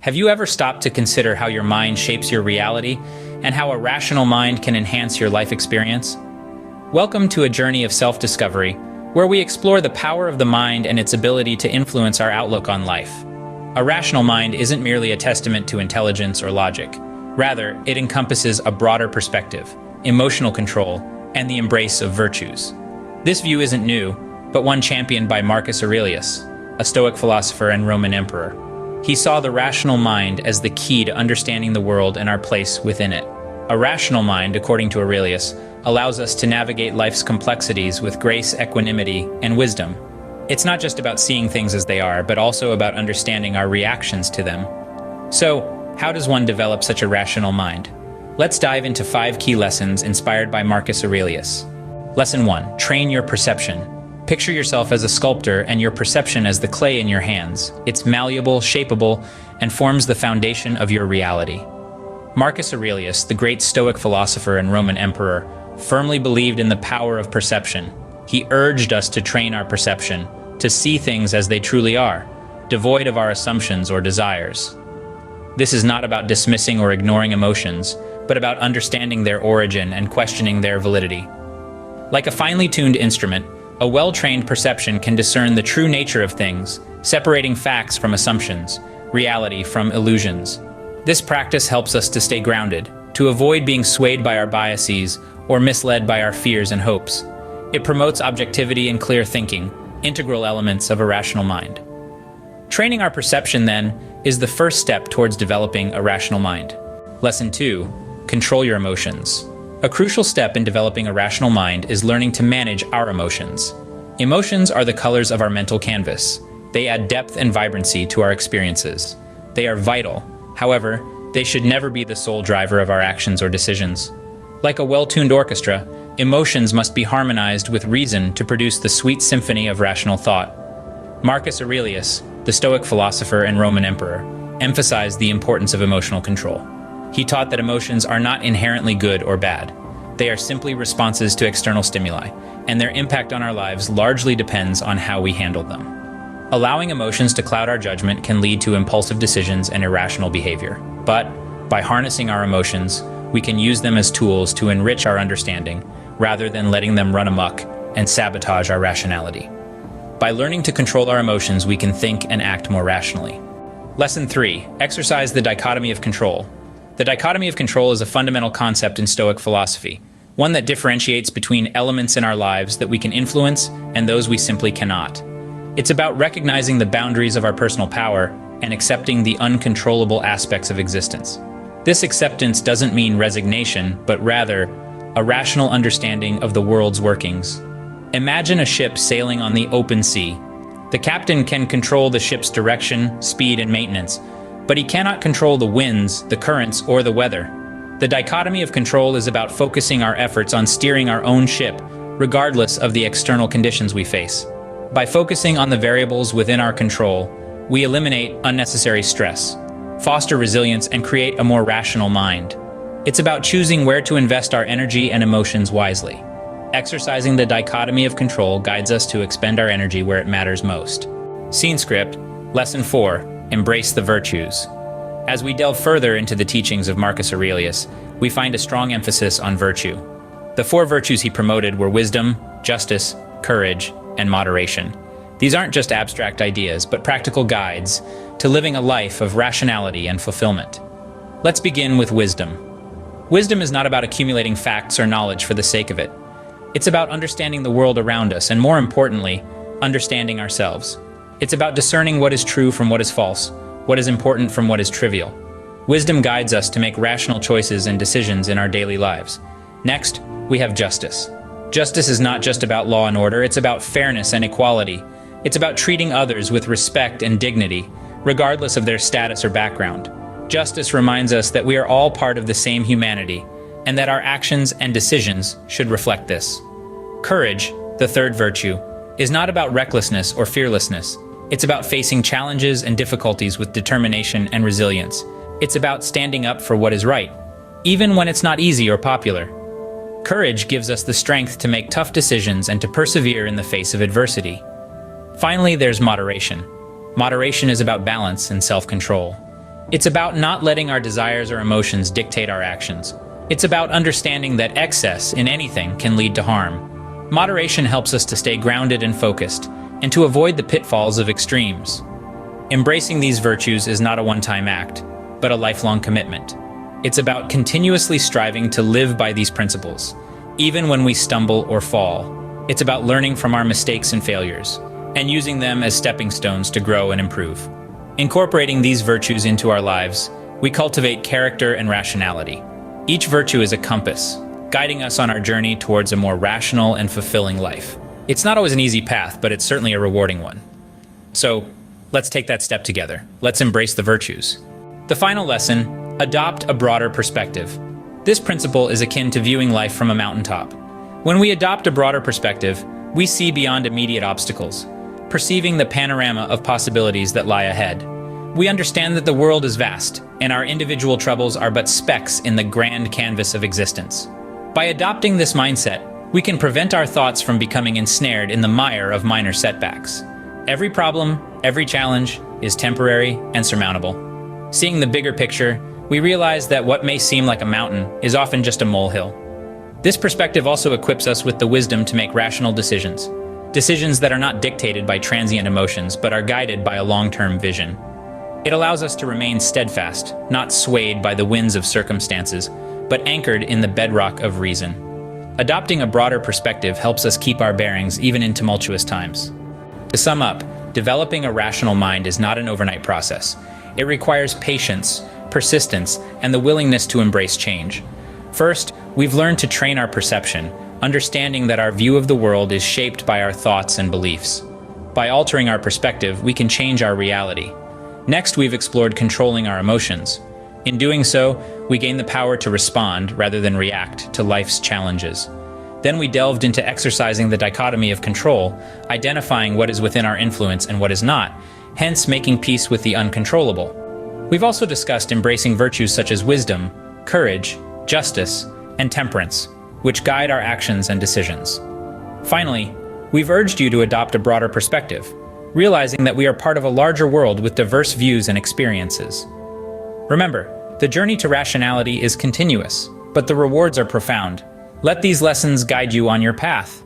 Have you ever stopped to consider how your mind shapes your reality and how a rational mind can enhance your life experience? Welcome to a journey of self-discovery, where we explore the power of the mind and its ability to influence our outlook on life. A rational mind isn't merely a testament to intelligence or logic. Rather, it encompasses a broader perspective, emotional control, and the embrace of virtues. This view isn't new, but one championed by Marcus Aurelius, a Stoic philosopher and Roman emperor. He saw the rational mind as the key to understanding the world and our place within it. A rational mind, according to Aurelius, allows us to navigate life's complexities with grace, equanimity, and wisdom. It's not just about seeing things as they are, but also about understanding our reactions to them. So, how does one develop such a rational mind? Let's dive into 5 key lessons inspired by Marcus Aurelius. Lesson 1. Train your perception. Picture yourself as a sculptor and your perception as the clay in your hands. It's malleable, shapeable, and forms the foundation of your reality. Marcus Aurelius, the great Stoic philosopher and Roman emperor, firmly believed in the power of perception. He urged us to train our perception, to see things as they truly are, devoid of our assumptions or desires. This is not about dismissing or ignoring emotions, but about understanding their origin and questioning their validity. Like a finely tuned instrument, a well-trained perception can discern the true nature of things, separating facts from assumptions, reality from illusions. This practice helps us to stay grounded, to avoid being swayed by our biases or misled by our fears and hopes. It promotes objectivity and clear thinking, integral elements of a rational mind. Training our perception, then, is the first step towards developing a rational mind. Lesson 2. Control your emotions. A crucial step in developing a rational mind is learning to manage our emotions. Emotions are the colors of our mental canvas. They add depth and vibrancy to our experiences. They are vital. However, they should never be the sole driver of our actions or decisions. Like a well-tuned orchestra, emotions must be harmonized with reason to produce the sweet symphony of rational thought. Marcus Aurelius, the Stoic philosopher and Roman emperor, emphasized the importance of emotional control. He taught that emotions are not inherently good or bad. They are simply responses to external stimuli, and their impact on our lives largely depends on how we handle them. Allowing emotions to cloud our judgment can lead to impulsive decisions and irrational behavior. But by harnessing our emotions, we can use them as tools to enrich our understanding, rather than letting them run amok and sabotage our rationality. By learning to control our emotions, we can think and act more rationally. Lesson 3. Exercise the dichotomy of control. The dichotomy of control is a fundamental concept in Stoic philosophy, one that differentiates between elements in our lives that we can influence and those we simply cannot. It's about recognizing the boundaries of our personal power and accepting the uncontrollable aspects of existence. This acceptance doesn't mean resignation, but rather a rational understanding of the world's workings. Imagine a ship sailing on the open sea. The captain can control the ship's direction, speed, and maintenance, but he cannot control the winds, the currents, or the weather. The dichotomy of control is about focusing our efforts on steering our own ship, regardless of the external conditions we face. By focusing on the variables within our control, we eliminate unnecessary stress, foster resilience, and create a more rational mind. It's about choosing where to invest our energy and emotions wisely. Exercising the dichotomy of control guides us to expend our energy where it matters most. Scene script, Lesson 4. Embrace the virtues. As we delve further into the teachings of Marcus Aurelius, we find a strong emphasis on virtue. The 4 virtues he promoted were wisdom, justice, courage, and moderation. These aren't just abstract ideas, but practical guides to living a life of rationality and fulfillment. Let's begin with wisdom. Wisdom is not about accumulating facts or knowledge for the sake of it. It's about understanding the world around us and, more importantly, understanding ourselves. It's about discerning what is true from what is false, what is important from what is trivial. Wisdom guides us to make rational choices and decisions in our daily lives. Next, we have justice. Justice is not just about law and order, it's about fairness and equality. It's about treating others with respect and dignity, regardless of their status or background. Justice reminds us that we are all part of the same humanity, and that our actions and decisions should reflect this. Courage, the 3rd virtue, is not about recklessness or fearlessness. It's about facing challenges and difficulties with determination and resilience. It's about standing up for what is right, even when it's not easy or popular. Courage gives us the strength to make tough decisions and to persevere in the face of adversity. Finally, there's moderation. Moderation is about balance and self-control. It's about not letting our desires or emotions dictate our actions. It's about understanding that excess in anything can lead to harm. Moderation helps us to stay grounded and focused, and to avoid the pitfalls of extremes. Embracing these virtues is not a one-time act, but a lifelong commitment. It's about continuously striving to live by these principles, even when we stumble or fall. It's about learning from our mistakes and failures, and using them as stepping stones to grow and improve. Incorporating these virtues into our lives, we cultivate character and rationality. Each virtue is a compass, guiding us on our journey towards a more rational and fulfilling life. It's not always an easy path, but it's certainly a rewarding one. So, let's take that step together. Let's embrace the virtues. The final lesson: adopt a broader perspective. This principle is akin to viewing life from a mountaintop. When we adopt a broader perspective, we see beyond immediate obstacles, perceiving the panorama of possibilities that lie ahead. We understand that the world is vast, and our individual troubles are but specks in the grand canvas of existence. By adopting this mindset, we can prevent our thoughts from becoming ensnared in the mire of minor setbacks. Every problem, every challenge, is temporary and surmountable. Seeing the bigger picture, we realize that what may seem like a mountain is often just a molehill. This perspective also equips us with the wisdom to make rational decisions. Decisions that are not dictated by transient emotions, but are guided by a long-term vision. It allows us to remain steadfast, not swayed by the winds of circumstances, but anchored in the bedrock of reason. Adopting a broader perspective helps us keep our bearings even in tumultuous times. To sum up, developing a rational mind is not an overnight process. It requires patience, persistence, and the willingness to embrace change. First, we've learned to train our perception, understanding that our view of the world is shaped by our thoughts and beliefs. By altering our perspective, we can change our reality. Next, we've explored controlling our emotions. In doing so, we gain the power to respond rather than react to life's challenges. Then we delved into exercising the dichotomy of control, identifying what is within our influence and what is not, hence making peace with the uncontrollable. We've also discussed embracing virtues such as wisdom, courage, justice, and temperance, which guide our actions and decisions. Finally, we've urged you to adopt a broader perspective, realizing that we are part of a larger world with diverse views and experiences. Remember, the journey to rationality is continuous, but the rewards are profound. Let these lessons guide you on your path.